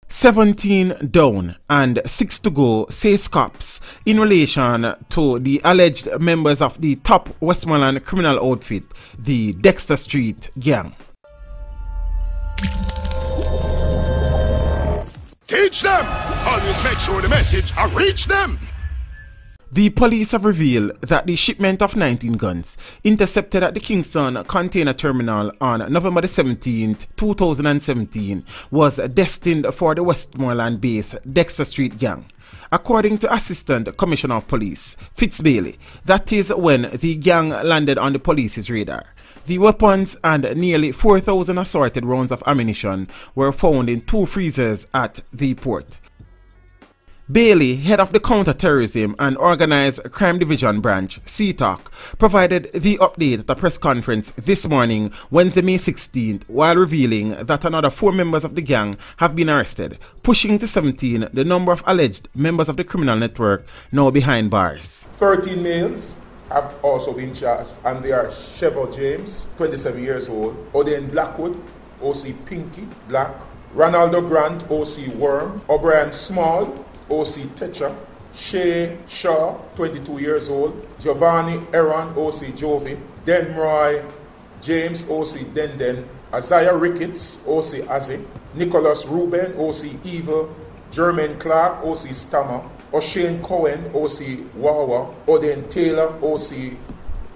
17 down and 6 to go, says cops in relation to the alleged members of the top Westmoreland criminal outfit, the Dexter Street Gang. Teach them! Always make sure the message will reach them! The police have revealed that the shipment of 19 guns intercepted at the Kingston Container Terminal on November 17, 2017 was destined for the Westmoreland-based Dexter Street Gang. According to Assistant Commissioner of Police Fitz Bailey, that is when the gang landed on the police's radar. The weapons and nearly 4,000 assorted rounds of ammunition were found in 2 freezers at the port. Bailey, head of the Counter-Terrorism and Organized Crime Division branch, C-TOC, provided the update at a press conference this morning, Wednesday, May 16th, while revealing that another 4 members of the gang have been arrested, pushing to 17 the number of alleged members of the criminal network now behind bars. 13 males have also been charged, and they are Chevrolet James, 27 years old, Oden Blackwood, OC Pinky, Black, Ronaldo Grant, OC Worm, O'Brien Small, OC Tetra, Shay Shaw, 22 years old, Giovanni Aaron, OC Jovi, Denroy James, OC Denden, Isaiah Ricketts, OC Azzy, Nicholas Ruben, OC Evil, Jermaine Clark, OC Stammer, O'Shane Cohen, OC Wawa, Oden Taylor, OC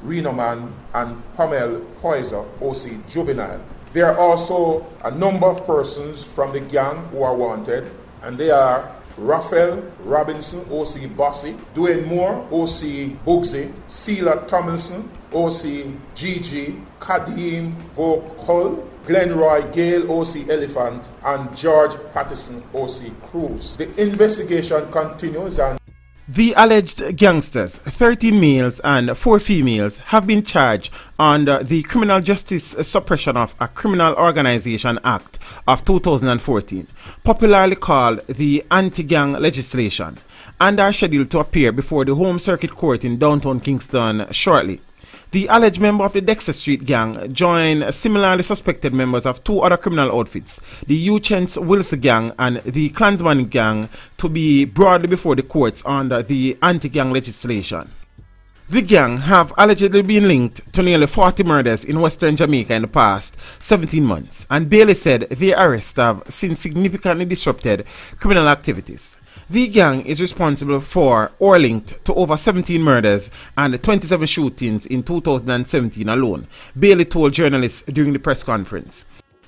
Renoman, and Pamel Poiser, OC Juvenile. There are also a number of persons from the gang who are wanted, and they are Raphael Robinson, OC Bossy, Dwayne Moore, OC Bugsy, Sheila Tomlinson, OC GG, Kadeem Gokul, Glenroy Gale, OC Elephant, and George Patterson, OC Cruz. The investigation continues, and the alleged gangsters, 13 males and 4 females, have been charged under the Criminal Justice Suppression of a Criminal Organization Act of 2014, popularly called the Anti-Gang Legislation, and are scheduled to appear before the Home Circuit Court in downtown Kingston shortly. The alleged member of the Dexter Street Gang joined similarly suspected members of 2 other criminal outfits, the Uchence Wilson Gang and the Klansman Gang, to be brought before the courts under the anti-gang legislation. The gang have allegedly been linked to nearly 40 murders in Western Jamaica in the past 17 months, and Bailey said their arrests have since significantly disrupted criminal activities. The gang is responsible for or linked to over 17 murders and 27 shootings in 2017 alone, Bailey told journalists during the press conference.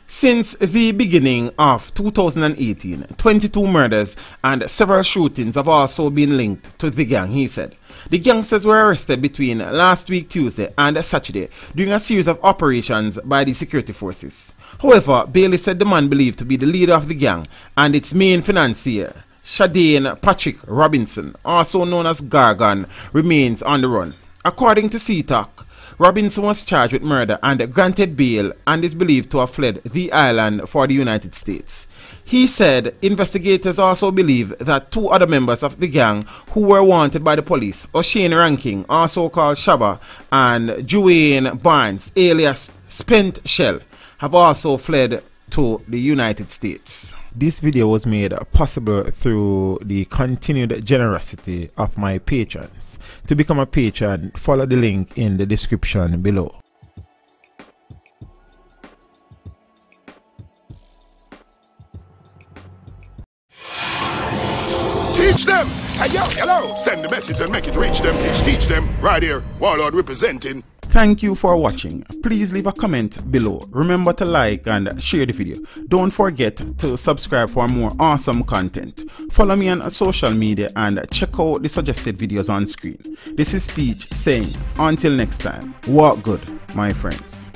Since the beginning of 2018, 22 murders and several shootings have also been linked to the gang, he said. The gangsters were arrested between last week Tuesday and Saturday during a series of operations by the security forces. However, Bailey said the man believed to be the leader of the gang and its main financier, Shadane Patrick Robinson, also known as Gargan, remains on the run. According to C-TOC, Robinson was charged with murder and granted bail and is believed to have fled the island for the United States. He said investigators also believe that 2 other members of the gang who were wanted by the police, O'Shane Ranking, also called Shabba, and Juwayne Barnes, alias Spent Shell, have also fled to the United States. This video was made possible through the continued generosity of my patrons. To become a patron, follow the link in the description below. Teach them! Hey, yo, hello! Send the message and make it reach them. Teach them right here. Warlord representing. Thank you for watching. Please leave a comment below. Remember to like and share the video. Don't forget to subscribe for more awesome content. Follow me on social media and check out the suggested videos on screen. This is Teach saying, until next time, walk good, my friends.